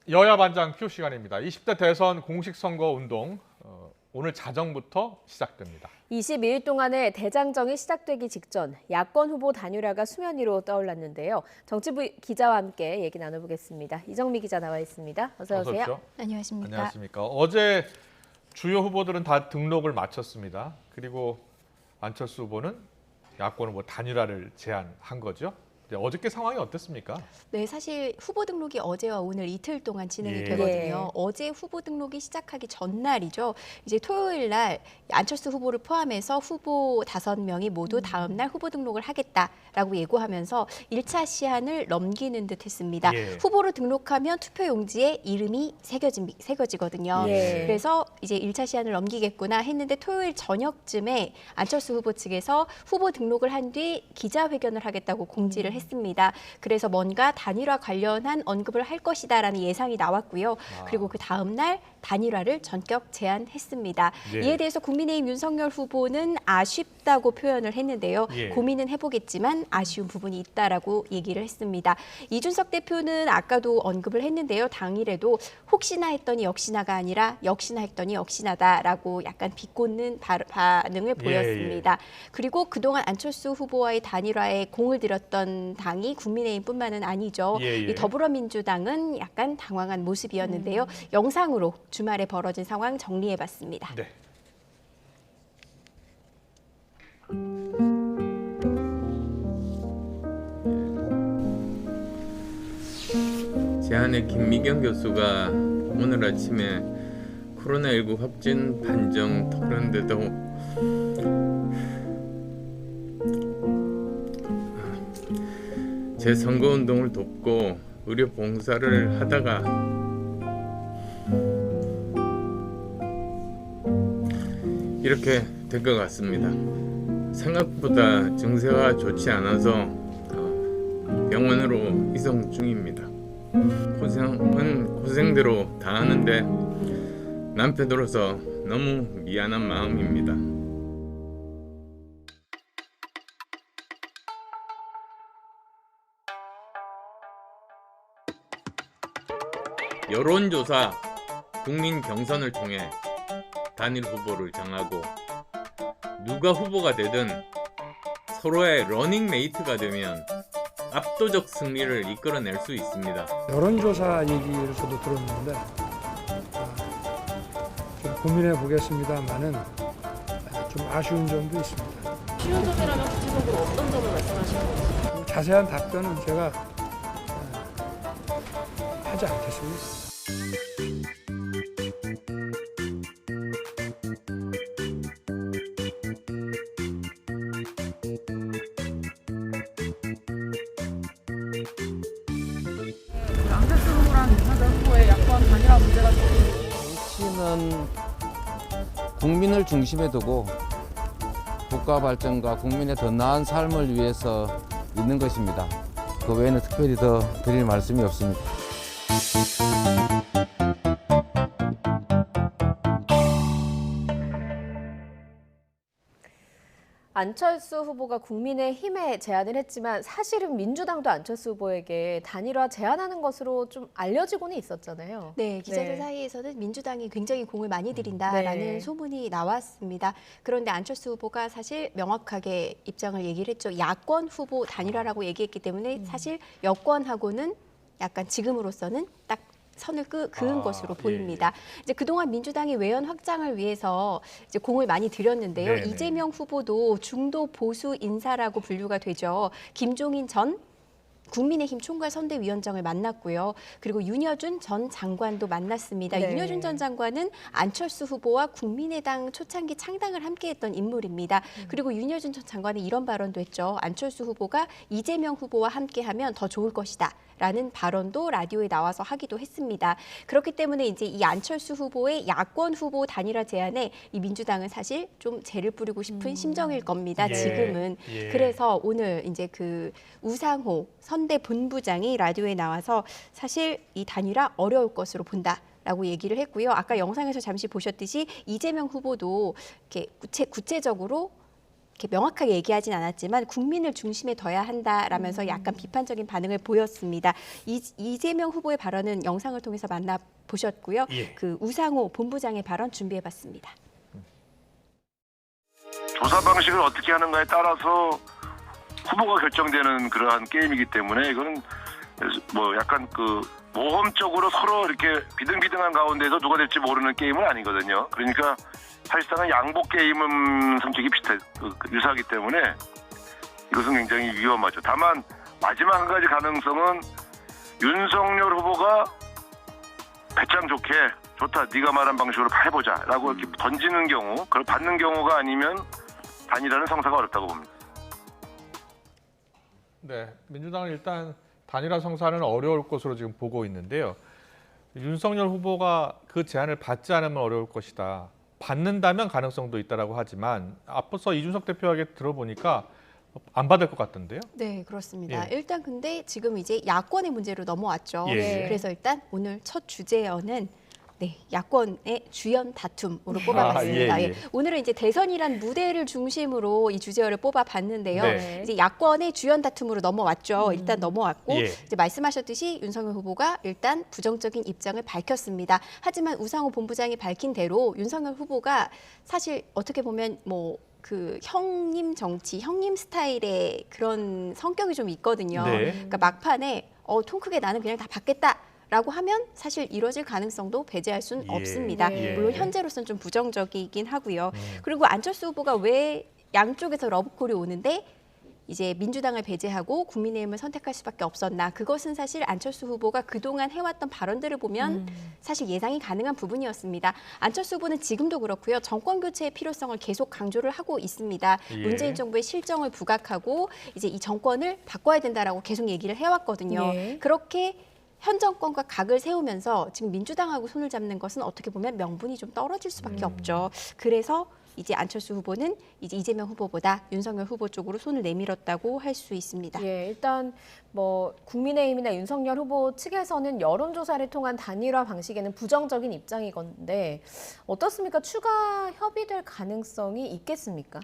여야 반장 큐 시간입니다. 20대 대선 공식선거 운동 오늘 자정부터 시작됩니다. 22일 동안의 대장정이 시작되기 직전 야권 후보 단일화가 수면 위로 떠올랐는데요. 정치부 기자와 함께 얘기 나눠보겠습니다. 이정미 기자 나와 있습니다. 어서 오세요. 오십시오. 안녕하십니까. 안녕하십니까. 어제 주요 후보들은 다 등록을 마쳤습니다. 그리고 안철수 후보는 야권 후보 단일화를 제안한 거죠. 어저께 상황이 어땠습니까? 네, 사실 후보 등록이 어제와 오늘 이틀 동안 진행이 예. 되거든요. 예. 어제 후보 등록이 시작하기 전날이죠. 이제 토요일 날 안철수 후보를 포함해서 후보 5명이 모두 다음 날 후보 등록을 하겠다라고 예고하면서 1차 시한을 넘기는 듯 했습니다. 예. 후보로 등록하면 투표 용지에 이름이 새겨지거든요. 예. 그래서 이제 1차 시한을 넘기겠구나 했는데 토요일 저녁쯤에 안철수 후보 측에서 후보 등록을 한 뒤 기자회견을 하겠다고 공지를 했습니다. 그래서 뭔가 단일화 관련한 언급을 할 것이다라는 예상이 나왔고요. 그리고 그 다음 날 단일화를 전격 제안했습니다. 예. 이에 대해서 국민의힘 윤석열 후보는 아쉽다고 표현을 했는데요. 예. 고민은 해보겠지만 아쉬운 부분이 있다라고 얘기를 했습니다. 이준석 대표는 아까도 언급을 했는데요. 당일에도 혹시나 했더니 역시나가 아니라 역시나 했더니 역시나다라고 약간 비꼬는 반응을 보였습니다. 그리고 그동안 안철수 후보와의 단일화에 공을 들였던 당이 국민의힘뿐만은 아니죠. 이 더불어민주당은 약간 당황한 모습이었는데요. 영상으로 주말에 벌어진 상황 정리해봤습니다. 네. 제 아내 김미경 교수가 오늘 아침에 코로나19 확진 판정 그런데도 제 선거운동을 돕고 의료 봉사를 하다가 이렇게 된 것 같습니다. 생각보다 증세가 좋지 않아서 병원으로 이송 중입니다. 고생은 고생대로 다 하는데 남편으로서 너무 미안한 마음입니다. 여론조사, 국민 경선을 통해 단일 후보를 정하고 누가 후보가 되든 서로의 러닝메이트가 되면 압도적 승리를 이끌어낼 수 있습니다. 여론조사 얘기를 저도 들었는데 좀 고민해 보겠습니다만은 좀 아쉬운 점도 있습니다. 쉬운 점이라면 구체적으로 어떤 점을 말씀하시는 건지. 자세한 답변은 제가 하지 않겠습니다. 안철수 후보랑 윤석열 후보의 야권 단일화 문제가 정치는 국민을 중심에 두고 국가 발전과 국민의 더 나은 삶을 위해서 있는 것입니다. 그 외에는 특별히 더 드릴 말씀이 없습니다. 안철수 후보가 국민의힘에 제안을 했지만 사실은 민주당도 안철수 후보에게 단일화 제안하는 것으로 좀 알려지고는 있었잖아요. 네, 기자들 네. 사이에서는 민주당이 굉장히 공을 많이 들인다라는 네. 소문이 나왔습니다. 그런데 안철수 후보가 사실 명확하게 입장을 얘기를 했죠. 야권 후보 단일화라고 얘기했기 때문에 사실 여권하고는 약간 지금으로서는 딱 선을 그은 것으로 보입니다. 이제 그동안 민주당이 외연 확장을 위해서 이제 공을 많이 들였는데요. 네네. 이재명 후보도 중도 보수 인사라고 분류가 되죠. 김종인 전 국민의힘 총괄선대위원장을 만났고요. 그리고 윤여준 전 장관도 만났습니다. 네. 윤여준 전 장관은 안철수 후보와 국민의당 초창기 창당을 함께했던 인물입니다. 그리고 윤여준 전 장관은 이런 발언도 했죠. 안철수 후보가 이재명 후보와 함께하면 더 좋을 것이다. 라는 발언도 라디오에 나와서 하기도 했습니다. 그렇기 때문에 이제 이 안철수 후보의 야권 후보 단일화 제안에 이 민주당은 사실 좀 재를 뿌리고 싶은 심정일 겁니다. 예. 지금은. 예. 그래서 오늘 이제 그 우상호 선대 본부장이 라디오에 나와서 사실 이 단일화 어려울 것으로 본다. 라고 얘기를 했고요. 아까 영상에서 잠시 보셨듯이 이재명 후보도 이렇게 구체적으로 이렇게 명확하게 얘기하진 않았지만 국민을 중심에 둬야 한다라면서 약간 비판적인 반응을 보였습니다. 이재명 후보의 발언은 영상을 통해서 만나보셨고요. 예. 그 우상호 본부장의 발언 준비해봤습니다. 조사 방식을 어떻게 하는가에 따라서 후보가 결정되는 그러한 게임이기 때문에 이거는 뭐 약간 그 모험적으로 서로 이렇게 비등비등한 가운데서 누가 될지 모르는 게임은 아니거든요. 그러니까 사실상은 양복 게임은 성격이 유사하기 때문에 이것은 굉장히 위험하죠. 다만 마지막 한 가지 가능성은 윤석열 후보가 배짱 좋게 좋다 네가 말한 방식으로 해보자라고 이렇게 던지는 경우 그걸 받는 경우가 아니면 단일화는 성사가 어렵다고 봅니다. 네, 민주당은 일단 단일화 성사는 어려울 것으로 지금 보고 있는데요. 윤석열 후보가 그 제안을 받지 않으면 어려울 것이다. 받는다면 가능성도 있다라고 하지만 앞서 이준석 대표에게 들어보니까 안 받을 것 같던데요. 네, 그렇습니다. 예. 일단 근데 지금 이제 야권의 문제로 넘어왔죠. 예. 그래서 일단 오늘 첫 주제어는 야권의 주연 다툼으로 뽑아봤습니다. 아, 예. 예. 오늘은 이제 대선이란 무대를 중심으로 이 주제어를 뽑아봤는데요. 네. 이제 야권의 주연 다툼으로 넘어왔죠. 일단 넘어왔고 예. 이제 말씀하셨듯이 윤석열 후보가 일단 부정적인 입장을 밝혔습니다. 하지만 우상호 본부장이 밝힌 대로 윤석열 후보가 사실 어떻게 보면 그 형님 정치, 형님 스타일의 그런 성격이 좀 있거든요. 네. 그러니까 막판에 통 크게 나는 그냥 다 받겠다. 라고 하면 사실 이뤄질 가능성도 배제할 수는 예. 없습니다. 예. 물론 현재로서는 좀 부정적이긴 하고요. 그리고 안철수 후보가 왜 양쪽에서 러브콜이 오는데 이제 민주당을 배제하고 국민의힘을 선택할 수밖에 없었나. 그것은 사실 안철수 후보가 그동안 해왔던 발언들을 보면 사실 예상이 가능한 부분이었습니다. 안철수 후보는 지금도 그렇고요. 정권 교체의 필요성을 계속 강조를 하고 있습니다. 예. 문재인 정부의 실정을 부각하고 이제 이 정권을 바꿔야 된다라고 계속 얘기를 해왔거든요. 예. 그렇게 현 정권과 각을 세우면서 지금 민주당하고 손을 잡는 것은 어떻게 보면 명분이 좀 떨어질 수밖에 없죠. 그래서 이제 안철수 후보는 이제 이재명 후보보다 윤석열 후보 쪽으로 손을 내밀었다고 할 수 있습니다. 예, 일단 국민의힘이나 윤석열 후보 측에서는 여론조사를 통한 단일화 방식에는 부정적인 입장이건데 어떻습니까? 추가 협의될 가능성이 있겠습니까?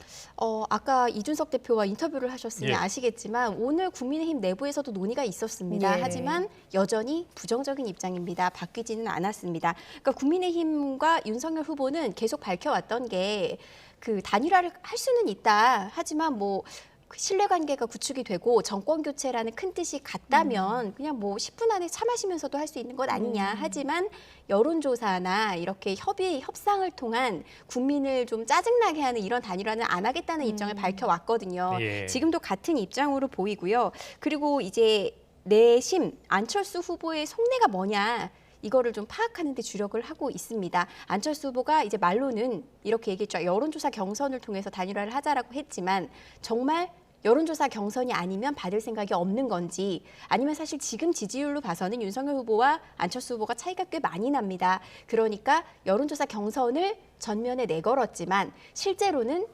아까 이준석 대표와 인터뷰를 하셨으니 예. 아시겠지만 오늘 국민의힘 내부에서도 논의가 있었습니다. 예. 하지만 여전히 부정적인 입장입니다. 바뀌지는 않았습니다. 그러니까 국민의힘과 윤석열 후보는 계속 밝혀왔던 게 그 단일화를 할 수는 있다. 하지만 그 신뢰관계가 구축이 되고 정권 교체라는 큰 뜻이 같다면 그냥 10분 안에 차 마시면서도 할 수 있는 것 아니냐. 하지만 여론조사나 이렇게 협상을 통한 국민을 좀 짜증나게 하는 이런 단일화는 안 하겠다는 입장을 밝혀왔거든요. 예. 지금도 같은 입장으로 보이고요. 그리고 이제 내심 안철수 후보의 속내가 뭐냐. 이거를 좀 파악하는 데 주력을 하고 있습니다. 안철수 후보가 이제 말로는 이렇게 얘기했죠. 여론조사 경선을 통해서 단일화를 하자라고 했지만 정말 여론조사 경선이 아니면 받을 생각이 없는 건지 아니면 사실 지금 지지율로 봐서는 윤석열 후보와 안철수 후보가 차이가 꽤 많이 납니다. 그러니까 여론조사 경선을 전면에 내걸었지만 실제로는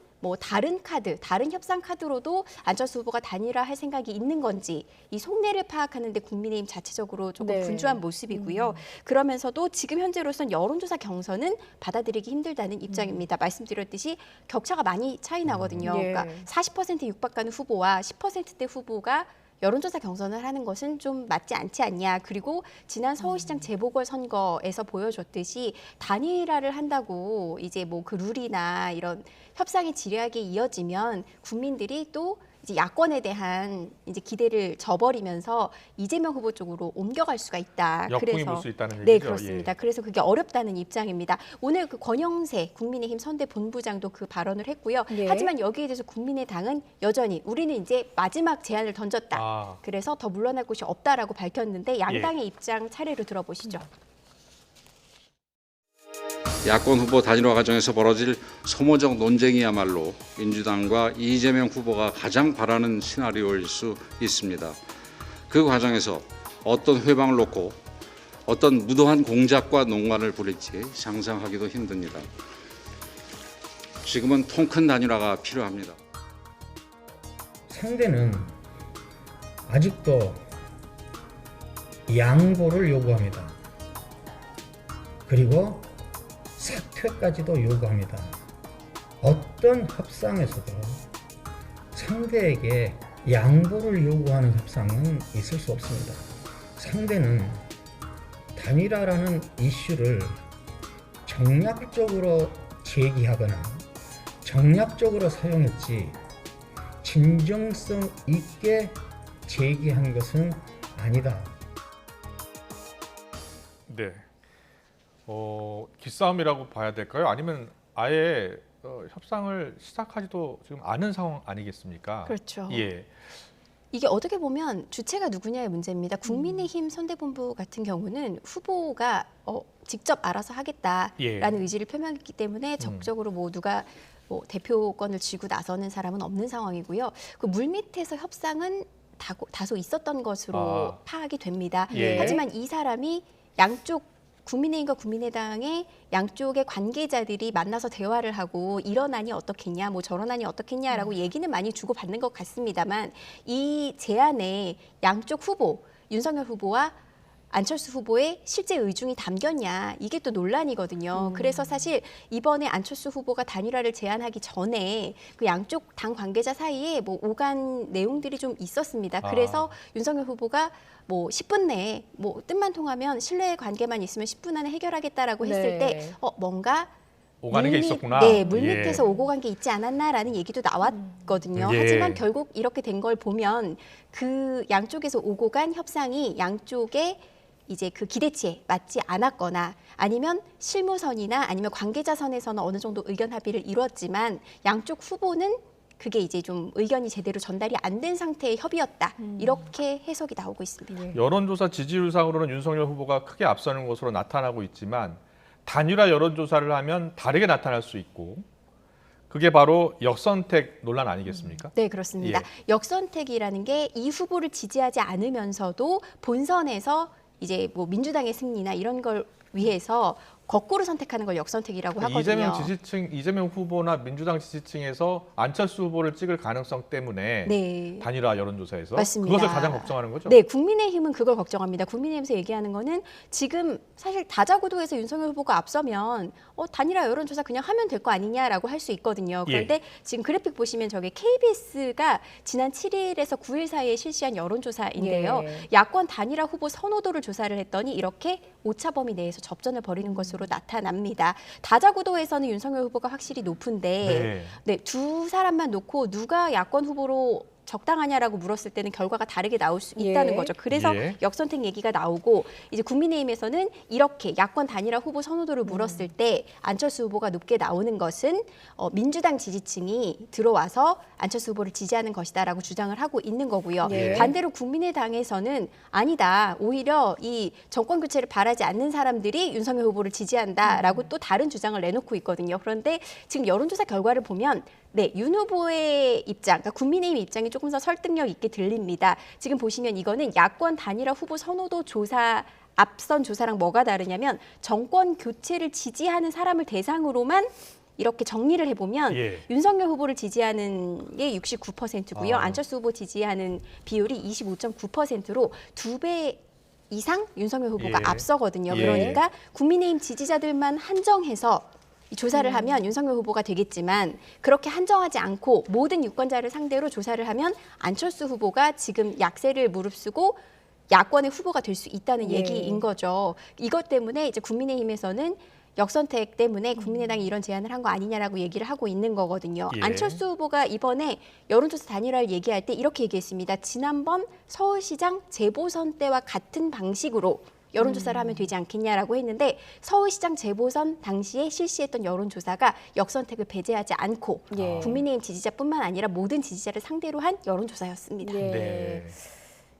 다른 카드, 다른 협상 카드로도 안철수 후보가 단일화할 생각이 있는 건지 이 속내를 파악하는 데 국민의힘 자체적으로 조금 네. 분주한 모습이고요. 그러면서도 지금 현재로서는 여론조사 경선은 받아들이기 힘들다는 입장입니다. 말씀드렸듯이 격차가 많이 차이 나거든요. 예. 그러니까 40%에 육박하는 후보와 10%대 후보가 여론조사 경선을 하는 것은 좀 맞지 않지 않냐. 그리고 지난 서울시장 재보궐선거에서 보여줬듯이 단일화를 한다고 이제 그 룰이나 이런 협상이 지뢰하게 이어지면 국민들이 또 이제 야권에 대한 이제 기대를 저버리면서 이재명 후보 쪽으로 옮겨갈 수가 있다. 역풍이 불 수 있다는 네, 얘기죠. 그렇습니다. 그래서 그게 어렵다는 입장입니다. 오늘 그 권영세 국민의힘 선대 본부장도 그 발언을 했고요. 예. 하지만 여기에 대해서 국민의당은 여전히 우리는 이제 마지막 제안을 던졌다. 그래서 더 물러날 곳이 없다라고 밝혔는데 양당의 입장 차례로 들어보시죠. 야권 후보 단일화 과정에서 벌어질 소모적 논쟁이야말로 민주당과 이재명 후보가 가장 바라는 시나리오일 수 있습니다. 그 과정에서 어떤 회방을 놓고 어떤 무도한 공작과 농간을 부릴지 상상하기도 힘듭니다. 지금은 통 큰 단일화가 필요합니다. 상대는 아직도 양보를 요구합니다. 그리고 사퇴까지도 요구합니다. 어떤 협상에서도 상대에게 양보를 요구하는 협상은 있을 수 없습니다. 상대는 단일화라는 이슈를 정략적으로 제기하거나 정략적으로 사용했지 진정성 있게 제기한 것은 아니다. 네. 기싸움이라고 봐야 될까요? 아니면 아예 협상을 시작하지도 지금 않은 상황 아니겠습니까? 그렇죠. 예. 이게 어떻게 보면 주체가 누구냐의 문제입니다. 국민의힘 선대본부 같은 경우는 후보가 직접 알아서 하겠다라는 예. 의지를 표명했기 때문에 적극적으로 뭐 누가 뭐 대표권을 쥐고 나서는 사람은 없는 상황이고요. 그 물밑에서 협상은 다소 있었던 것으로 파악이 됩니다. 예. 하지만 이 사람이 양쪽 국민의힘과 국민의당의 양쪽의 관계자들이 만나서 대화를 하고 이런 안이 어떻겠냐, 뭐 저런 안이 어떻겠냐라고 얘기는 많이 주고받는 것 같습니다만 이 제안에 양쪽 후보, 윤석열 후보와 안철수 후보의 실제 의중이 담겼냐, 이게 또 논란이거든요. 그래서 사실 이번에 안철수 후보가 단일화를 제안하기 전에 그 양쪽 당 관계자 사이에 뭐 오간 내용들이 좀 있었습니다. 그래서 윤석열 후보가 뭐 10분 내에 뭐 뜻만 통하면 신뢰 관계만 있으면 10분 안에 해결하겠다라고 했을 때 뭔가 오가는 게 있었구나. 네, 물밑에서 오고 간 게 있지 않았나라는 얘기도 나왔거든요. 예. 하지만 결국 이렇게 된 걸 보면 그 양쪽에서 오고 간 협상이 양쪽의 이제 그 기대치에 맞지 않았거나 아니면 실무선이나 아니면 관계자선에서는 어느 정도 의견 합의를 이루었지만 양쪽 후보는 그게 이제 좀 의견이 제대로 전달이 안 된 상태의 협의였다. 이렇게 해석이 나오고 있습니다. 여론조사 지지율상으로는 윤석열 후보가 크게 앞서는 것으로 나타나고 있지만 단일화 여론조사를 하면 다르게 나타날 수 있고 그게 바로 역선택 논란 아니겠습니까? 네, 그렇습니다. 예. 역선택이라는 게 이 후보를 지지하지 않으면서도 본선에서 이제 뭐 민주당의 승리나 이런 걸 위해서 거꾸로 선택하는 걸 역선택이라고 하거든요. 이재명 후보나 민주당 지지층에서 안철수 후보를 찍을 가능성 때문에 네. 단일화 여론조사에서 맞습니다. 그것을 가장 걱정하는 거죠? 네, 국민의힘은 그걸 걱정합니다. 국민의힘에서 얘기하는 거는 지금 사실 다자구도에서 윤석열 후보가 앞서면 단일화 여론조사 그냥 하면 될 거 아니냐라고 할 수 있거든요. 그런데 지금 그래픽 보시면 저게 KBS가 지난 7일에서 9일 사이에 실시한 여론조사인데요. 야권 단일화 후보 선호도를 조사를 했더니 이렇게 오차 범위 내에서 접전을 벌이는 것으로 나타납니다. 다자구도에서는 윤석열 후보가 확실히 높은데 두 사람만 놓고 누가 야권 후보로 적당하냐라고 물었을 때는 결과가 다르게 나올 수 있다는 거죠. 그래서 역선택 얘기가 나오고 이제 국민의힘에서는 이렇게 야권 단일화 후보 선호도를 물었을 때 안철수 후보가 높게 나오는 것은 민주당 지지층이 들어와서 안철수 후보를 지지하는 것이다라고 주장을 하고 있는 거고요. 반대로 국민의당에서는 아니다. 오히려 이 정권 교체를 바라지 않는 사람들이 윤석열 후보를 지지한다라고 또 다른 주장을 내놓고 있거든요. 그런데 지금 여론조사 결과를 보면 윤 후보의 입장, 그러니까 국민의힘 입장이 조금 더 설득력 있게 들립니다. 지금 보시면 이거는 야권 단일화 후보 선호도 조사 앞선 조사랑 뭐가 다르냐면 정권 교체를 지지하는 사람을 대상으로만 이렇게 정리를 해보면 윤석열 후보를 지지하는 게 69%고요. 안철수 후보 지지하는 비율이 25.9%로 2배 이상 윤석열 후보가 앞서거든요. 그러니까 국민의힘 지지자들만 한정해서 조사를 하면 윤석열 후보가 되겠지만 그렇게 한정하지 않고 모든 유권자를 상대로 조사를 하면 안철수 후보가 지금 약세를 무릅쓰고 야권의 후보가 될 수 있다는 얘기인 거죠. 이것 때문에 이제 국민의힘에서는 역선택 때문에 국민의당이 이런 제안을 한 거 아니냐라고 얘기를 하고 있는 거거든요. 안철수 후보가 이번에 여론조사 단일화를 얘기할 때 이렇게 얘기했습니다. 지난번 서울시장 재보선 때와 같은 방식으로 여론조사를 하면 되지 않겠냐라고 했는데 서울시장 재보선 당시에 실시했던 여론조사가 역선택을 배제하지 않고 국민의힘 지지자뿐만 아니라 모든 지지자를 상대로 한 여론조사였습니다.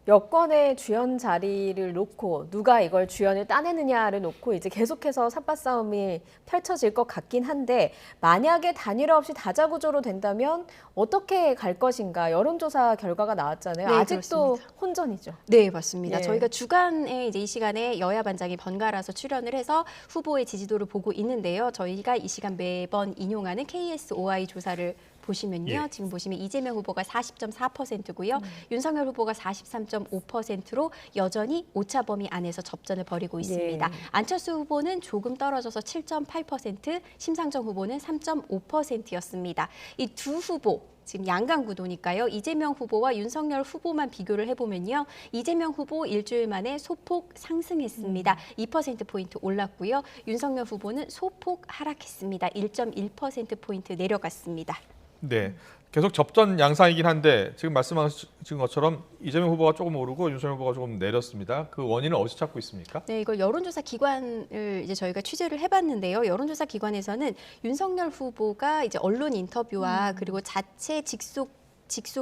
여권의 주연 자리를 놓고 누가 이걸 주연을 따내느냐를 놓고 이제 계속해서 삿바싸움이 펼쳐질 것 같긴 한데 만약에 단일화 없이 다자구조로 된다면 어떻게 갈 것인가 여론조사 결과가 나왔잖아요. 아직도 그렇습니다. 혼전이죠. 네, 맞습니다. 저희가 주간에 이제 이 시간에 여야 반장이 번갈아서 출연을 해서 후보의 지지도를 보고 있는데요. 저희가 이 시간 매번 인용하는 KSOI 조사를 보시면요. 예. 지금 보시면 이재명 후보가 40.4%고요. 윤석열 후보가 43.5%로 여전히 오차 범위 안에서 접전을 벌이고 있습니다. 예. 안철수 후보는 조금 떨어져서 7.8%, 심상정 후보는 3.5%였습니다. 이 두 후보 지금 양강 구도니까요. 이재명 후보와 윤석열 후보만 비교를 해보면요. 이재명 후보 일주일 만에 소폭 상승했습니다. 2%포인트 올랐고요. 윤석열 후보는 소폭 하락했습니다. 1.1%포인트 내려갔습니다. 네, 계속 접전 양상이긴 한데 지금 말씀하신 것처럼 이재명 후보가 조금 오르고 윤석열 후보가 조금 내렸습니다. 그 원인은 어디서 찾고 있습니까? 네, 이걸 여론조사 기관을 이제 저희가 취재를 해봤는데요. 여론조사 기관에서는 윤석열 후보가 이제 언론 인터뷰와 그리고 자체 직속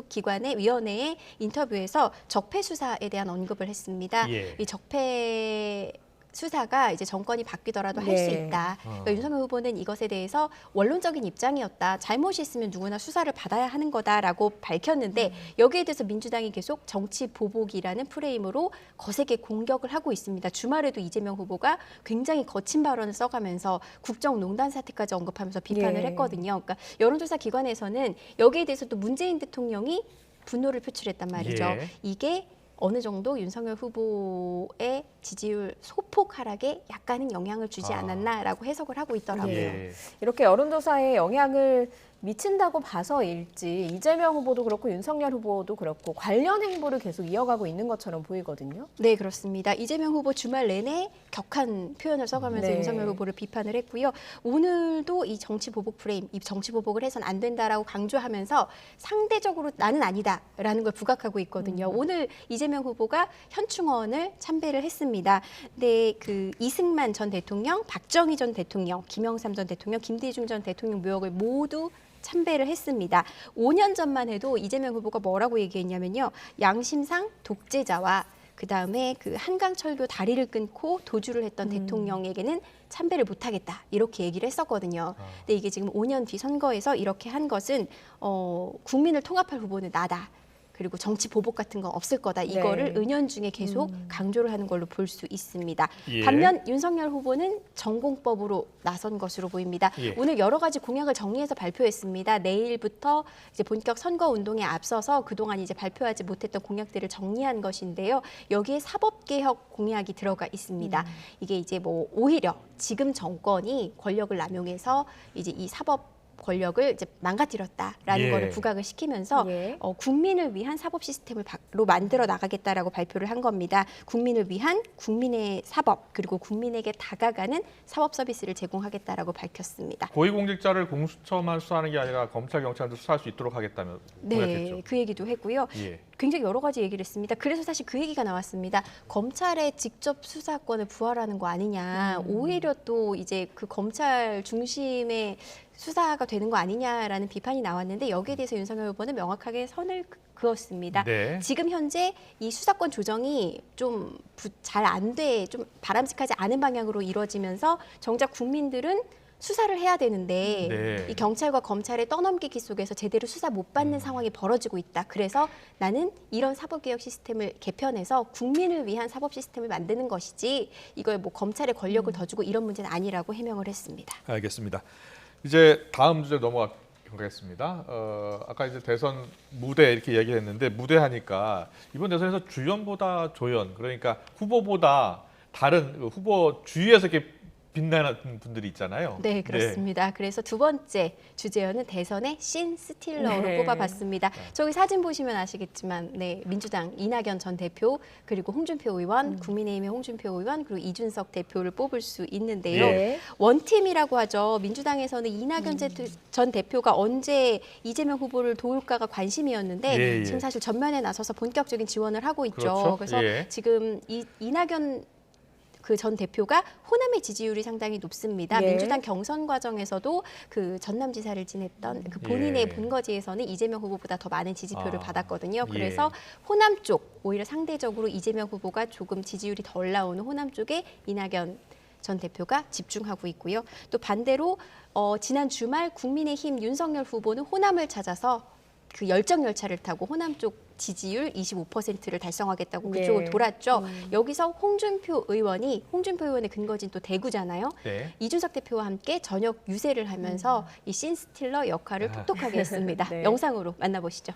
기관의 위원회의 인터뷰에서 적폐 수사에 대한 언급을 했습니다. 예. 이 적폐 수사가 이제 정권이 바뀌더라도 할 수 네. 있다. 그러니까 윤석열 후보는 이것에 대해서 원론적인 입장이었다. 잘못이 있으면 누구나 수사를 받아야 하는 거다라고 밝혔는데 여기에 대해서 민주당이 계속 정치 보복이라는 프레임으로 거세게 공격을 하고 있습니다. 주말에도 이재명 후보가 굉장히 거친 발언을 써가면서 국정농단 사태까지 언급하면서 비판을 예. 했거든요. 그러니까 여론조사 기관에서는 여기에 대해서도 문재인 대통령이 분노를 표출했단 말이죠. 예. 이게 어느 정도 윤석열 후보의 지지율 소폭 하락에 약간은 영향을 주지 않았나라고 해석을 하고 있더라고요. 예. 이렇게 여론조사에 영향을 미친다고 봐서일지 이재명 후보도 그렇고 윤석열 후보도 그렇고 관련 행보를 계속 이어가고 있는 것처럼 보이거든요. 네, 그렇습니다. 이재명 후보 주말 내내 격한 표현을 써가면서 네. 윤석열 후보를 비판을 했고요. 오늘도 이 정치 보복 프레임, 이 정치 보복을 해선 안 된다라고 강조하면서 상대적으로 나는 아니다라는 걸 부각하고 있거든요. 오늘 이재명 후보가 현충원을 참배를 했습니다. 근데 그 이승만 전 대통령, 박정희 전 대통령, 김영삼 전 대통령, 김대중 전 대통령 묘역을 모두 참배를 했습니다. 5년 전만 해도 이재명 후보가 뭐라고 얘기했냐면요. 양심상 독재자와 그다음에 그 한강철교 다리를 끊고 도주를 했던 대통령에게는 참배를 못하겠다 이렇게 얘기를 했었거든요. 근데 이게 지금 5년 뒤 선거에서 이렇게 한 것은 국민을 통합할 후보는 나다. 그리고 정치 보복 같은 거 없을 거다. 이거를 네. 은연중에 계속 강조를 하는 걸로 볼 수 있습니다. 예. 반면 윤석열 후보는 전공법으로 나선 것으로 보입니다. 예. 오늘 여러 가지 공약을 정리해서 발표했습니다. 내일부터 이제 본격 선거 운동에 앞서서 그동안 이제 발표하지 못했던 공약들을 정리한 것인데요. 여기에 사법개혁 공약이 들어가 있습니다. 이게 이제 뭐 오히려 지금 정권이 권력을 남용해서 이제 이 사법 권력을 이제 망가뜨렸다라는 예. 거를 부각을 시키면서 예. 국민을 위한 사법 시스템으로 만들어 나가겠다라고 발표를 한 겁니다. 국민을 위한 국민의 사법 그리고 국민에게 다가가는 사법 서비스를 제공하겠다라고 밝혔습니다. 고위공직자를 공수처만 수사하는 게 아니라 검찰, 경찰도 수사할 수 있도록 하겠다며 네, 공약했죠. 그 얘기도 했고요. 예. 굉장히 여러 가지 얘기를 했습니다. 그래서 사실 그 얘기가 나왔습니다. 검찰의 직접 수사권을 부활하는 거 아니냐. 오히려 또 이제 그 검찰 중심의 수사가 되는 거 아니냐라는 비판이 나왔는데 여기에 대해서 윤석열 후보는 명확하게 선을 그었습니다. 네. 지금 현재 이 수사권 조정이 좀 잘 안 돼, 좀 바람직하지 않은 방향으로 이루어지면서 정작 국민들은 수사를 해야 되는데 네. 이 경찰과 검찰의 떠넘기기 속에서 제대로 수사 못 받는 상황이 벌어지고 있다. 그래서 나는 이런 사법개혁 시스템을 개편해서 국민을 위한 사법 시스템을 만드는 것이지 이걸 뭐 검찰의 권력을 더 주고 이런 문제는 아니라고 해명을 했습니다. 알겠습니다. 이제 다음 주제 넘어가겠습니다. 아까 이제 대선 무대 이렇게 얘기했는데 무대 하니까 이번 대선에서 주연보다 조연, 그러니까 후보보다 다른 후보 주위에서 이렇게 빛나는 분들이 있잖아요. 네, 그렇습니다. 그래서 두 번째 주제어는 대선의 신 스틸러로 네. 뽑아봤습니다. 저기 사진 보시면 아시겠지만 네, 민주당 이낙연 전 대표 그리고 홍준표 의원, 국민의힘의 홍준표 의원 그리고 이준석 대표를 뽑을 수 있는데요. 네. 원팀이라고 하죠. 민주당에서는 이낙연 전 대표가 언제 이재명 후보를 도울까가 관심이었는데 예, 예. 지금 사실 전면에 나서서 본격적인 지원을 하고 있죠. 그렇죠. 그래서 예. 지금 이낙연 그 전 대표가 호남의 지지율이 상당히 높습니다. 예. 민주당 경선 과정에서도 그 전남지사를 지냈던 그 본인의 예. 본거지에서는 이재명 후보보다 더 많은 지지표를 아, 받았거든요. 예. 그래서 호남 쪽 오히려 상대적으로 이재명 후보가 조금 지지율이 덜 나오는 호남 쪽에 이낙연 전 대표가 집중하고 있고요. 또 반대로 지난 주말 국민의힘 윤석열 후보는 호남을 찾아서 그 열정 열차를 타고 호남 쪽 지지율 25%를 달성하겠다고 네. 그쪽을 돌았죠. 여기서 홍준표 의원의 근거지는 또 대구잖아요. 네. 이준석 대표와 함께 저녁 유세를 하면서 이 씬스틸러 역할을 톡톡하게 했습니다. 네. 영상으로 만나보시죠.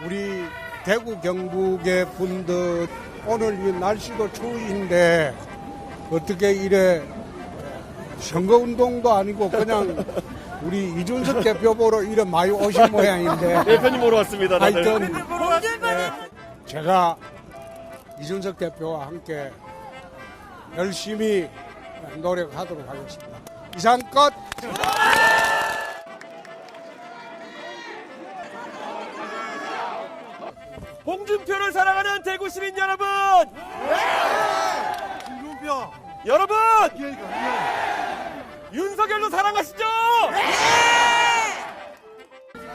우리 대구 경북의 분들 오늘 이 날씨도 추위인데 어떻게 이래 선거운동도 아니고 그냥 우리 이준석 대표 보러 이래 많이 오신 모양인데 대표님 보러 왔습니다. 하여튼 제가 이준석 대표와 함께 열심히 노력하도록 하겠습니다. 이상 끝! 홍준표를 사랑하는 대구 시민 여러분! 홍준표! 여러분! 윤석열도 사랑하시죠?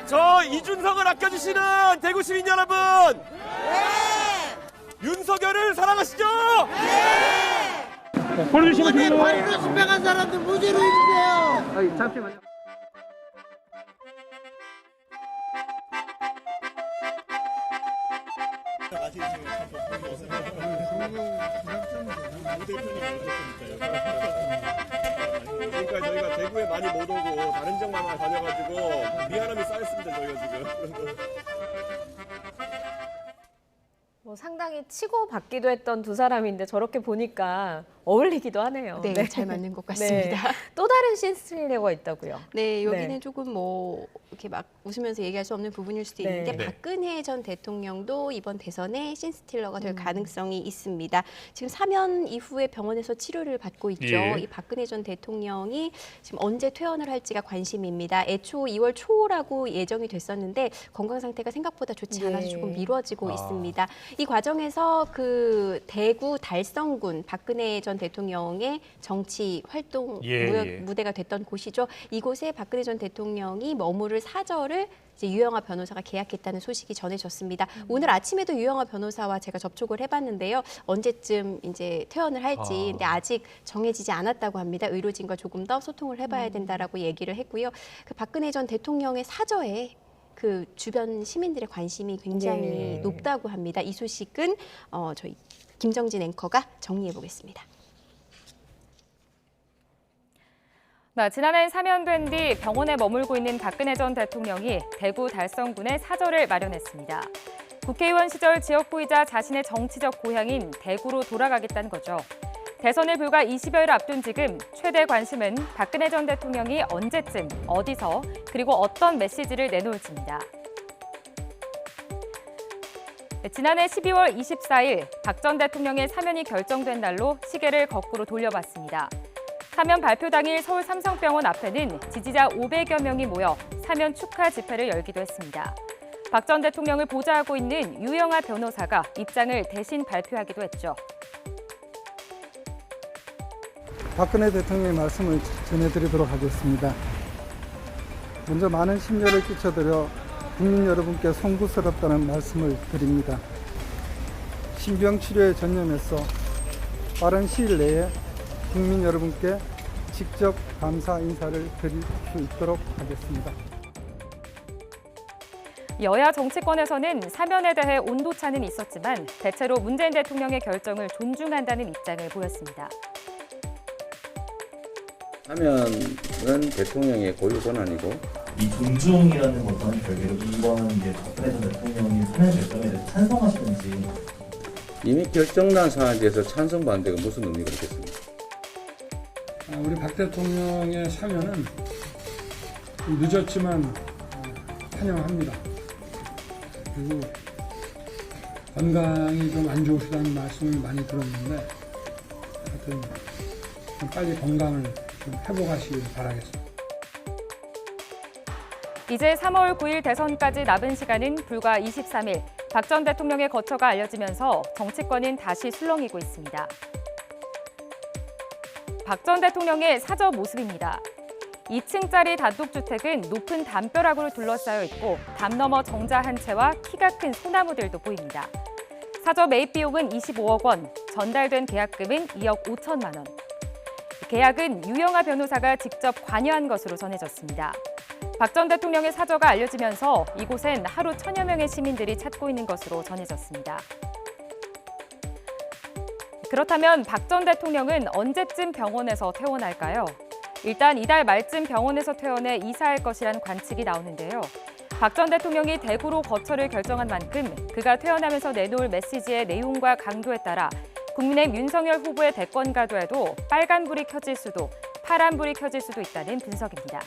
저 이준석을 아껴주시는 대구 시민 여러분! 윤석열을 사랑하시죠? 이번에 파리로 집행한 사람들 무죄로 해주세요. 잠시만요. 그러니까 저희가 대구에 많이 못 오고 다른 지역만 다녀가지고 미안함이 쌓였습니다. 저희가 지금. 뭐 상당히 치고받기도 했던 두 사람인데 저렇게 보니까 어울리기도 하네요. 네, 잘 맞는 것 같습니다. 네. 또 다른 씬스틸러가 있다고요. 네, 여기는 네. 조금 뭐 이렇게 막 웃으면서 얘기할 수 없는 부분일 수도 네. 있는데 네. 박근혜 전 대통령도 이번 대선에 씬스틸러가 될 가능성이 있습니다. 지금 사면 이후에 병원에서 치료를 받고 있죠. 예. 이 박근혜 전 대통령이 지금 언제 퇴원을 할지가 관심입니다. 애초 2월 초라고 예정이 됐었는데 건강 상태가 생각보다 좋지 않아서 네. 조금 미뤄지고 있습니다. 이 과정에서 그 대구 달성군 박근혜 전 대통령의 정치 활동 무대가 됐던 곳이죠. 이곳에 박근혜 전 대통령이 머무를 사저를 이제 유영하 변호사가 계약했다는 소식이 전해졌습니다. 오늘 아침에도 유영하 변호사와 제가 접촉을 해봤는데요. 언제쯤 이제 퇴원을 할지, 근데 아직 정해지지 않았다고 합니다. 의료진과 조금 더 소통을 해봐야 된다라고 얘기를 했고요. 그 박근혜 전 대통령의 사저에 그 주변 시민들의 관심이 굉장히 네. 높다고 합니다. 이 소식은 저희 김정진 앵커가 정리해 보겠습니다. 지난해 사면된 뒤 병원에 머물고 있는 박근혜 전 대통령이 대구 달성군에 사저를 마련했습니다. 국회의원 시절 지역구이자 자신의 정치적 고향인 대구로 돌아가겠다는 거죠. 대선을 불과 20여일 앞둔 지금 최대 관심은 박근혜 전 대통령이 언제쯤, 어디서, 그리고 어떤 메시지를 내놓을지입니다. 지난해 12월 24일 박 전 대통령의 사면이 결정된 날로 시계를 거꾸로 돌려봤습니다. 사면 발표 당일 서울 삼성병원 앞에는 지지자 500여 명이 모여 사면 축하 집회를 열기도 했습니다. 박 전 대통령을 보좌하고 있는 유영하 변호사가 입장을 대신 발표하기도 했죠. 박근혜 대통령의 말씀을 전해드리도록 하겠습니다. 먼저 많은 심려를 끼쳐드려 국민 여러분께 송구스럽다는 말씀을 드립니다. 신병 치료에 전념해서 빠른 시일 내에 국민 여러분께 직접 감사 인사를 드릴 수 있도록 하겠습니다. 여야 정치권에서는 사면에 대해 온도차는 있었지만 대체로 문재인 대통령의 결정을 존중한다는 입장을 보였습니다. 사면은 대통령의 고유 권한이고 이 존중이라는 것과는 별개로 이번 이제 박근혜 전 대통령이 사면 결정에 대해서 찬성하시는지. 이미 결정난 사안에 대해서 찬성 반대가 무슨 의미가 있겠습니까? 우리 박 대통령의 사면은 늦었지만 환영합니다. 그리고 건강이 좀 안 좋으시다는 말씀을 많이 들었는데 하여튼 좀 빨리 건강을 좀 회복하시길 바라겠습니다. 이제 3월 9일 대선까지 남은 시간은 불과 23일. 박 전 대통령의 거처가 알려지면서 정치권은 다시 술렁이고 있습니다. 박 전 대통령의 사저 모습입니다. 2층짜리 단독주택은 높은 담벼락으로 둘러싸여 있고 담 너머 정자 한 채와 키가 큰 소나무들도 보입니다. 사저 매입 비용은 25억 원, 전달된 계약금은 2억 5천만 원. 계약은 유영하 변호사가 직접 관여한 것으로 전해졌습니다. 박 전 대통령의 사저가 알려지면서 이곳엔 하루 1000여 명의 시민들이 찾고 있는 것으로 전해졌습니다. 그렇다면 박 전 대통령은 언제쯤 병원에서 퇴원할까요? 일단 이달 말쯤 병원에서 퇴원해 이사할 것이란 관측이 나오는데요. 박 전 대통령이 대구로 거처를 결정한 만큼 그가 퇴원하면서 내놓을 메시지의 내용과 강도에 따라 국민의힘 윤석열 후보의 대권가 돼도 빨간불이 켜질 수도 파란불이 켜질 수도 있다는 분석입니다.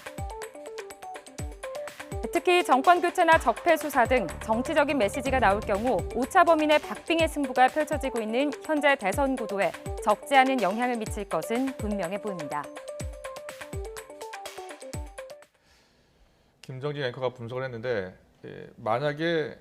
특히 정권 교체나 적폐 수사 등 정치적인 메시지가 나올 경우 오차 범인의 박빙의 승부가 펼쳐지고 있는 현재 대선 구도에 적지 않은 영향을 미칠 것은 분명해 보입니다. 김정진 앵커가 분석을 했는데 만약에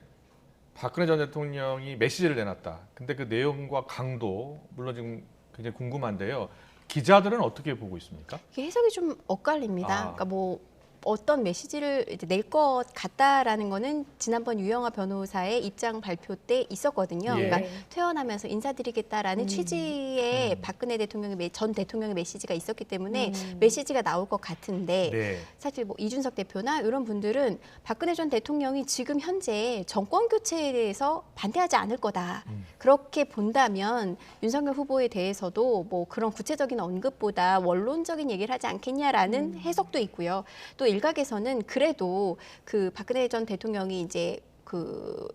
박근혜 전 대통령이 메시지를 내놨다. 근데 그 내용과 강도 물론 지금 굉장히 궁금한데요. 기자들은 어떻게 보고 있습니까? 이게 해석이 좀 엇갈립니다. 그러니까 뭐 어떤 메시지를 이제 낼 것 같다라는 거는 지난번 유영하 변호사의 입장 발표 때 있었거든요. 예. 그러니까 퇴원하면서 인사드리겠다라는 취지의 박근혜 대통령의 전 대통령의 메시지가 있었기 때문에 메시지가 나올 것 같은데 네. 사실 뭐 이준석 대표나 이런 분들은 박근혜 전 대통령이 지금 현재 정권 교체에 대해서 반대하지 않을 거다. 그렇게 본다면 윤석열 후보에 대해서도 뭐 그런 구체적인 언급보다 원론적인 얘기를 하지 않겠냐라는 해석도 있고요. 또 일각에서는 그래도 그 박근혜 전 대통령이 이제 그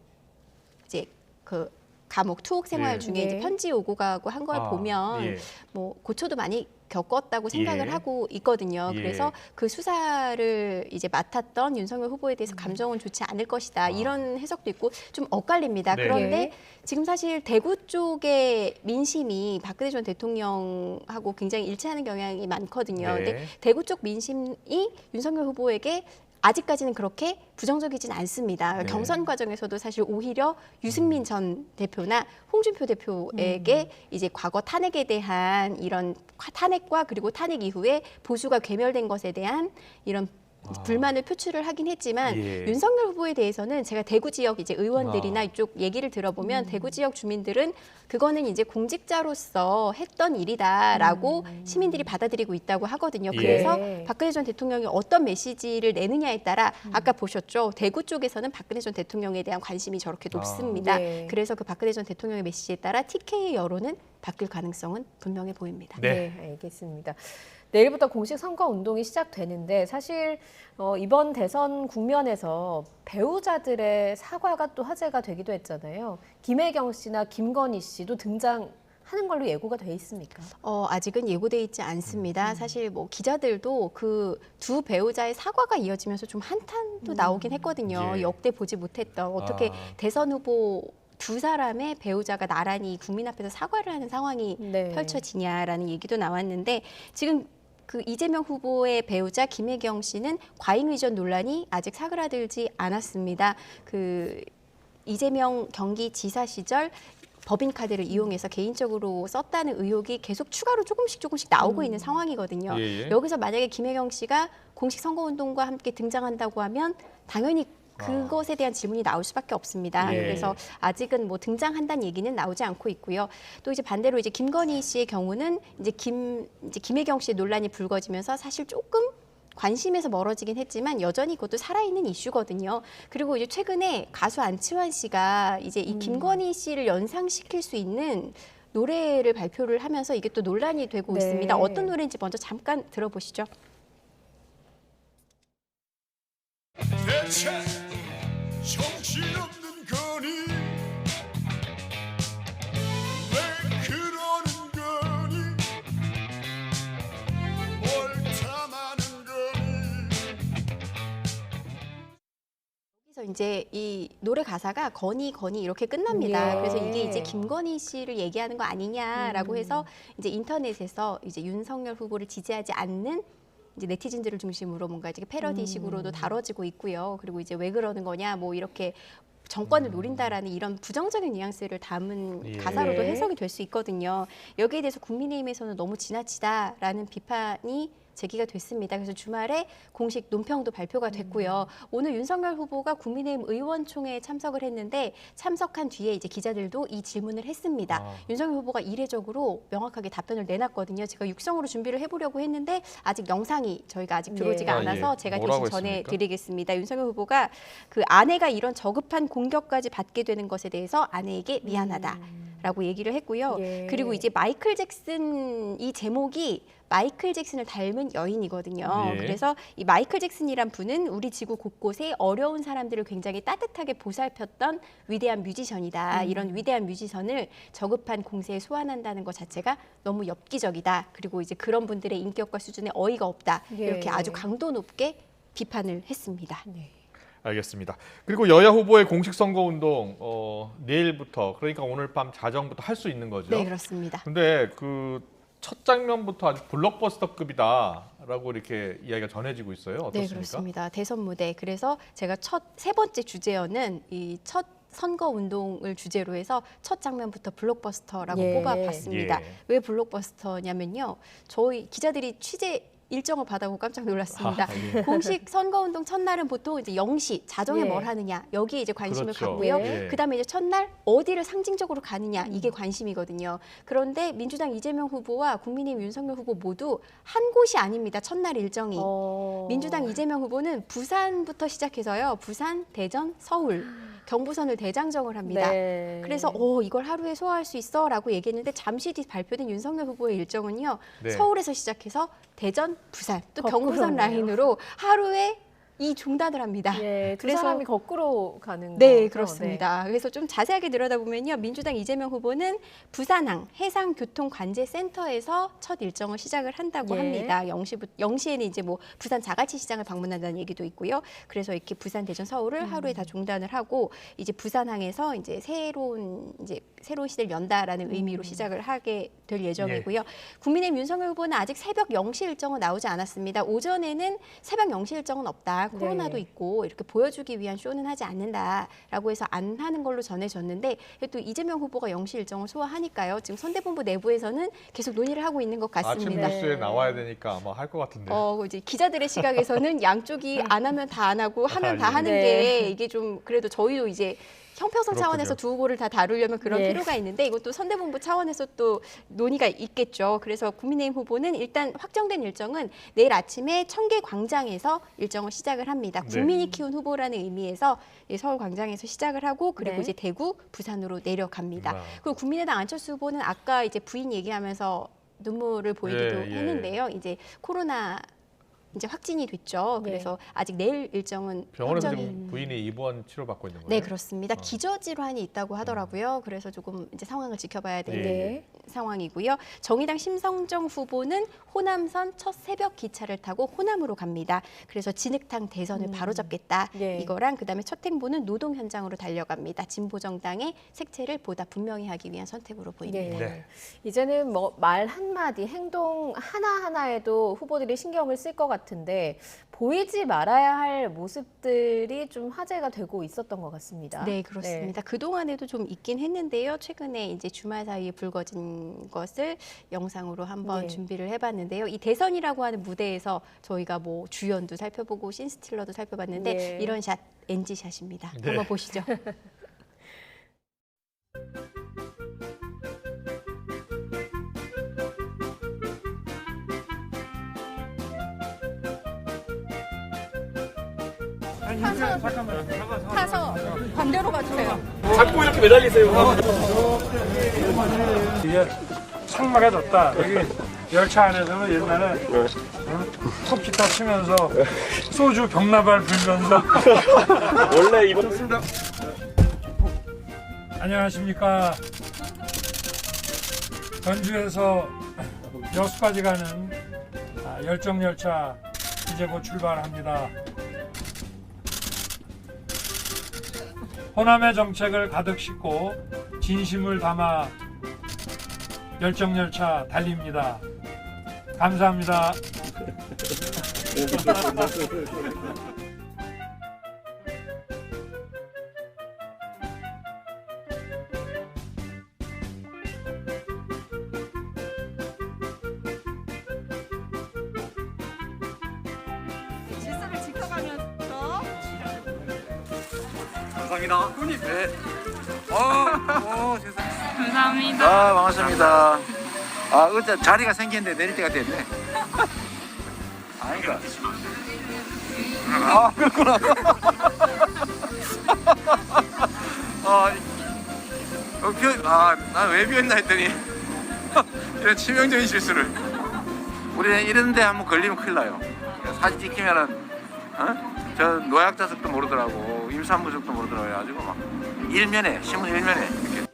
감옥 투옥 생활 예. 중에 이제 편지 오고 가고 한 걸 보면 예. 뭐 고초도 많이 겪었다고 생각을 예. 하고 있거든요. 예. 그래서 그 수사를 이제 맡았던 윤석열 후보에 대해서 감정은 좋지 않을 것이다. 이런 해석도 있고 좀 엇갈립니다. 네. 그런데 지금 사실 대구 쪽의 민심이 박근혜 전 대통령하고 굉장히 일치하는 경향이 많거든요. 네. 근데 대구 쪽 민심이 윤석열 후보에게 아직까지는 그렇게 부정적이진 않습니다. 네. 경선 과정에서도 사실 오히려 유승민 전 대표나 홍준표 대표에게 이제 과거 탄핵에 대한 이런 탄핵과 그리고 탄핵 이후에 보수가 괴멸된 것에 대한 이런 불만을 표출을 하긴 했지만 예. 윤석열 후보에 대해서는 제가 대구 지역 이제 의원들이나 이쪽 얘기를 들어보면 대구 지역 주민들은 그거는 이제 공직자로서 했던 일이다라고 시민들이 받아들이고 있다고 하거든요. 예. 그래서 박근혜 전 대통령이 어떤 메시지를 내느냐에 따라 아까 보셨죠. 대구 쪽에서는 박근혜 전 대통령에 대한 관심이 저렇게 높습니다. 네. 그래서 그 박근혜 전 대통령의 메시지에 따라 TK의 여론은 바뀔 가능성은 분명해 보입니다. 네. 네, 알겠습니다. 내일부터 공식 선거 운동이 시작되는데 사실 이번 대선 국면에서 배우자들의 사과가 또 화제가 되기도 했잖아요. 김혜경 씨나 김건희 씨도 등장하는 걸로 예고가 돼 있습니까? 아직은 예고돼 있지 않습니다. 사실 뭐 기자들도 그 두 배우자의 사과가 이어지면서 좀 한탄도 나오긴 했거든요. 예. 역대 보지 못했던 어떻게 대선 후보 두 사람의 배우자가 나란히 국민 앞에서 사과를 하는 상황이 네. 펼쳐지냐라는 얘기도 나왔는데 지금 그 이재명 후보의 배우자 김혜경 씨는 과잉 의전 논란이 아직 사그라들지 않았습니다. 그 이재명 경기지사 시절 법인카드를 이용해서 개인적으로 썼다는 의혹이 계속 추가로 조금씩 나오고 있는 상황이거든요. 예. 여기서 만약에 김혜경 씨가 공식 선거운동과 함께 등장한다고 하면 당연히 그것에 대한 질문이 나올 수밖에 없습니다. 예. 그래서 아직은 뭐 등장한다는 얘기는 나오지 않고 있고요. 또 이제 반대로 이제 김건희 씨의 경우는 이제 김혜경 씨의 논란이 불거지면서 사실 조금 관심에서 멀어지긴 했지만 여전히 그것도 살아있는 이슈거든요. 그리고 이제 최근에 가수 안치환 씨가 이제 이 김건희 씨를 연상시킬 수 있는 노래를 발표를 하면서 이게 또 논란이 되고 네. 있습니다. 어떤 노래인지 먼저 잠깐 들어보시죠. 대체 정신없는 거니 왜 그러는 거니 뭘 탐하는 거니. 여기서 이제 이 노래 가사가 건이 이렇게 끝납니다. 예. 그래서 이게 이제 김건희 씨를 얘기하는 거 아니냐라고 해서 이제 인터넷에서 이제 윤석열 후보를 지지하지 않는 이제 네티즌들을 중심으로 뭔가 이제 패러디식으로도 다뤄지고 있고요. 그리고 이제 왜 그러는 거냐, 뭐 이렇게 정권을 노린다라는 이런 부정적인 뉘앙스를 담은 예. 가사로도 해석이 될 수 있거든요. 여기에 대해서 국민의힘에서는 너무 지나치다라는 비판이 제기가 됐습니다. 그래서 주말에 공식 논평도 발표가 됐고요. 오늘 윤석열 후보가 국민의힘 의원총회에 참석을 했는데 참석한 뒤에 이제 기자들도 이 질문을 했습니다. 윤석열 후보가 이례적으로 명확하게 답변을 내놨거든요. 제가 육성으로 준비를 해보려고 했는데 아직 영상이 저희가 아직 들어오지가 않아서 제가 대신 전해드리겠습니다. 윤석열 후보가 그 아내가 이런 저급한 공격까지 받게 되는 것에 대해서 아내에게 미안하다라고 얘기를 했고요. 그리고 이제 마이클 잭슨 이 제목이 마이클 잭슨을 닮은 여인이거든요. 그래서 이 마이클 잭슨이란 분은 우리 지구 곳곳에 어려운 사람들을 굉장히 따뜻하게 보살폈던 위대한 뮤지션이다. 이런 위대한 뮤지션을 저급한 공세에 소환한다는 것 자체가 너무 엽기적이다. 그리고 이제 그런 분들의 인격과 수준에 어이가 없다. 이렇게 아주 강도 높게 비판을 했습니다. 알겠습니다. 그리고 여야 후보의 공식 선거운동 내일부터 그러니까 오늘 밤 자정부터 할 수 있는 거죠? 네, 그렇습니다. 근데 그 첫 장면부터 아주 블록버스터급이다라고 이렇게 이야기가 전해지고 있어요. 어떻습니까? 네, 그렇습니다. 대선 무대. 그래서 제가 세 번째 주제어는 이 첫 선거 운동을 주제로 해서 첫 장면부터 블록버스터라고 뽑아봤습니다. 왜 블록버스터냐면요. 저희 기자들이 취재 일정을 받아보고 깜짝 놀랐습니다. 공식 선거운동 첫날은 보통 이제 0시 자정에 뭘 하느냐 여기에 이제 관심을 갖고요. 그다음에 이제 첫날 어디를 상징적으로 가느냐 이게 관심이거든요. 그런데 민주당 이재명 후보와 국민의힘 윤석열 후보 모두 한 곳이 아닙니다. 첫날 일정이. 민주당 이재명 후보는 부산부터 시작해서요. 부산, 대전, 서울. 경부선을 대장정을 합니다. 그래서 이걸 하루에 소화할 수 있어라고 얘기했는데 잠시 뒤 발표된 윤석열 후보의 일정은요. 서울에서 시작해서 대전, 부산, 또 경부선 라인으로 하루에 이 종단을 합니다. 그래서 사람이 거꾸로 가는 네, 거죠? 그렇습니다. 그래서 좀 자세하게 들여다보면요. 민주당 이재명 후보는 부산항 해상교통관제센터에서 첫 일정을 시작을 한다고 합니다. 0시에는 이제 뭐 부산 자갈치 시장을 방문한다는 얘기도 있고요. 그래서 이렇게 부산, 대전, 서울을 하루에 다 종단을 하고 이제 부산항에서 이제 새로운 시대를 연다라는 의미로 시작을 하게 될 예정이고요. 국민의힘 윤석열 후보는 아직 새벽 0시 일정은 나오지 않았습니다. 오전에는 새벽 0시 일정은 없다. 코로나도 있고 이렇게 보여주기 위한 쇼는 하지 않는다라고 해서 안 하는 걸로 전해졌는데 또 이재명 후보가 0시 일정을 소화하니까요. 지금 선대본부 내부에서는 계속 논의를 하고 있는 것 같습니다. 아침 뉴스에 나와야 되니까 아마 할 것 같은데. 이제 기자들의 시각에서는 양쪽이 안 하면 다 안 하고 하면 다 하는 게 이게 좀 그래도 저희도 이제 형평성 차원에서 두 후보를 다 다루려면 그런 필요가 있는데 이것도 선대본부 차원에서 또 논의가 있겠죠. 그래서 국민의힘 후보는 일단 확정된 일정은 내일 아침에 청계광장에서 일정을 시작을 합니다. 국민이 키운 후보라는 의미에서 서울광장에서 시작을 하고 그리고 이제 대구, 부산으로 내려갑니다. 그리고 국민의당 안철수 후보는 아까 이제 부인 얘기하면서 눈물을 보이기도 했는데요. 이제 코로나 이제 확진이 됐죠. 그래서 아직 내일 일정은 병원에서 지금 부인이 입원 치료받고 있는 거예요? 네, 그렇습니다. 기저 질환이 있다고 하더라고요. 그래서 조금 이제 상황을 지켜봐야 되는 상황이고요. 정의당 심성정 후보는 호남선 첫 새벽 기차를 타고 호남으로 갑니다. 그래서 진흙탕 대선을 바로잡겠다. 이거랑 그다음에 첫 행보는 노동 현장으로 달려갑니다. 진보 정당의 색채를 보다 분명히 하기 위한 선택으로 보입니다. 이제는 뭐 말 한마디, 행동 하나하나에도 후보들이 신경을 쓸 것 같은데 보이지 말아야 할 모습들이 좀 화제가 되고 있었던 것 같습니다. 네, 그렇습니다. 그동안에도 좀 있긴 했는데요. 최근에 이제 주말 사이에 불거진 것을 영상으로 한번 준비를 해봤는데요. 이 대선이라고 하는 무대에서 저희가 뭐 주연도 살펴보고 씬스틸러도 살펴봤는데 이런 샷 NG샷입니다. 한번 보시죠. 타서 반대로 가주세요. 자꾸 이렇게 매달리세요. 이게 삭막해졌다. 여기 열차 안에서는 옛날에 톱기타 치면서 소주 병나발 불면서 원래 이거 좋습니다. 안녕하십니까. 전주에서 여수까지 가는 열정열차 이제 곧 출발합니다. 호남의 정책을 가득 싣고 진심을 담아 열정열차 달립니다. 감사합니다. 감사합니다. 형님. 네. 세상에. 감사합니다. 반갑습니다. 어째 자리가 생겼는데 내릴 때가 됐네. 아니까. 그렇구나. 난 왜 비었나 했더니 이런 치명적인 실수를. 우리는 이런데 한번 걸리면 큰일 나요. 사진 찍히면은 저 노약자석도 모르더라고, 임산부석도 모르더라고 해가지고 막 일면에 신문 일면에 이렇게.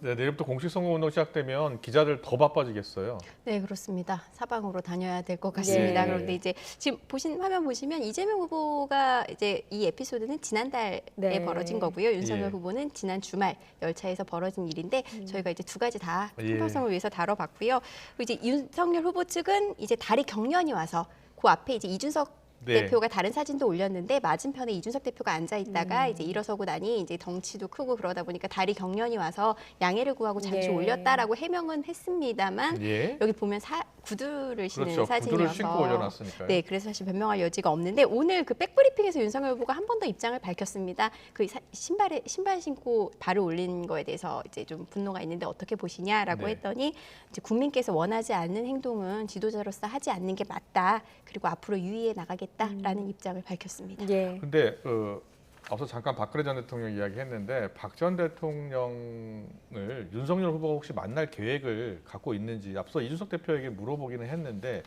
네, 내일부터 공식 선거운동 시작되면 기자들 더 바빠지겠어요. 네, 그렇습니다. 사방으로 다녀야 될 것 같습니다. 네. 그런데 이제 지금 화면 보시면 이재명 후보가 이제 이 에피소드는 지난달에 벌어진 거고요. 윤석열 후보는 지난 주말 열차에서 벌어진 일인데 저희가 이제 두 가지 다 편성을 위해서 다뤄봤고요. 이제 윤석열 후보 측은 이제 다리 경련이 와서 그 앞에 이제 이준석 대표가 다른 사진도 올렸는데 맞은편에 이준석 대표가 앉아 있다가 이제 일어서고 나니 이제 덩치도 크고 그러다 보니까 다리 경련이 와서 양해를 구하고 잠시 올렸다라고 해명은 했습니다만 여기 보면 구두를 신은 사진이어서 구두를 신고 올려놨으니까요. 네, 그래서 사실 변명할 여지가 없는데 오늘 그 백브리핑에서 윤석열 후보가 한 번 더 입장을 밝혔습니다. 그 신발 신고 발을 올린 거에 대해서 이제 좀 분노가 있는데 어떻게 보시냐라고 했더니 이제 국민께서 원하지 않는 행동은 지도자로서 하지 않는 게 맞다. 그리고 앞으로 유의해 나가겠다라는 입장을 밝혔습니다. 근데 앞서 잠깐 박근혜 전 대통령 이야기했는데 박 전 대통령을 윤석열 후보가 혹시 만날 계획을 갖고 있는지 앞서 이준석 대표에게 물어보기는 했는데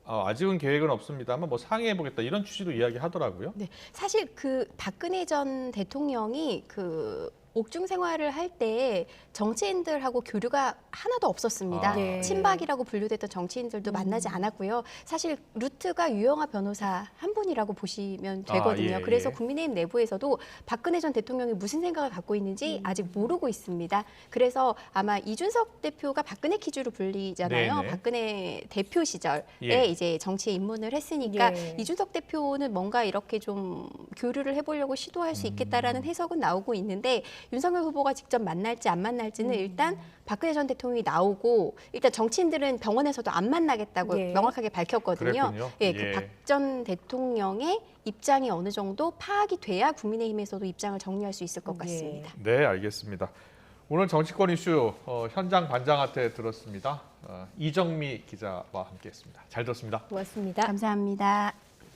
아직은 계획은 없습니다만 뭐 상의해보겠다 이런 취지로 이야기하더라고요. 네, 사실 그 박근혜 전 대통령이 그 옥중 생활을 할 때 정치인들하고 교류가 하나도 없었습니다. 친박이라고 분류됐던 정치인들도 만나지 않았고요. 사실 루트가 유영하 변호사 한 분이라고 보시면 되거든요. 그래서 국민의힘 내부에서도 박근혜 전 대통령이 무슨 생각을 갖고 있는지 아직 모르고 있습니다. 그래서 아마 이준석 대표가 박근혜 퀴즈로 불리잖아요. 박근혜 대표 시절에 이제 정치에 입문을 했으니까 이준석 대표는 뭔가 이렇게 좀 교류를 해보려고 시도할 수 있겠다라는 해석은 나오고 있는데 윤석열 후보가 직접 만날지 안 만날지는 일단 박근혜 전 대통령이 나오고 일단 정치인들은 병원에서도 안 만나겠다고 명확하게 밝혔거든요. 그 박 전 대통령의 입장이 어느 정도 파악이 돼야 국민의힘에서도 입장을 정리할 수 있을 것 같습니다. 네, 알겠습니다. 오늘 정치권 이슈 현장 반장한테 들었습니다. 이정미 기자와 함께했습니다. 잘 들었습니다. 고맙습니다. 감사합니다.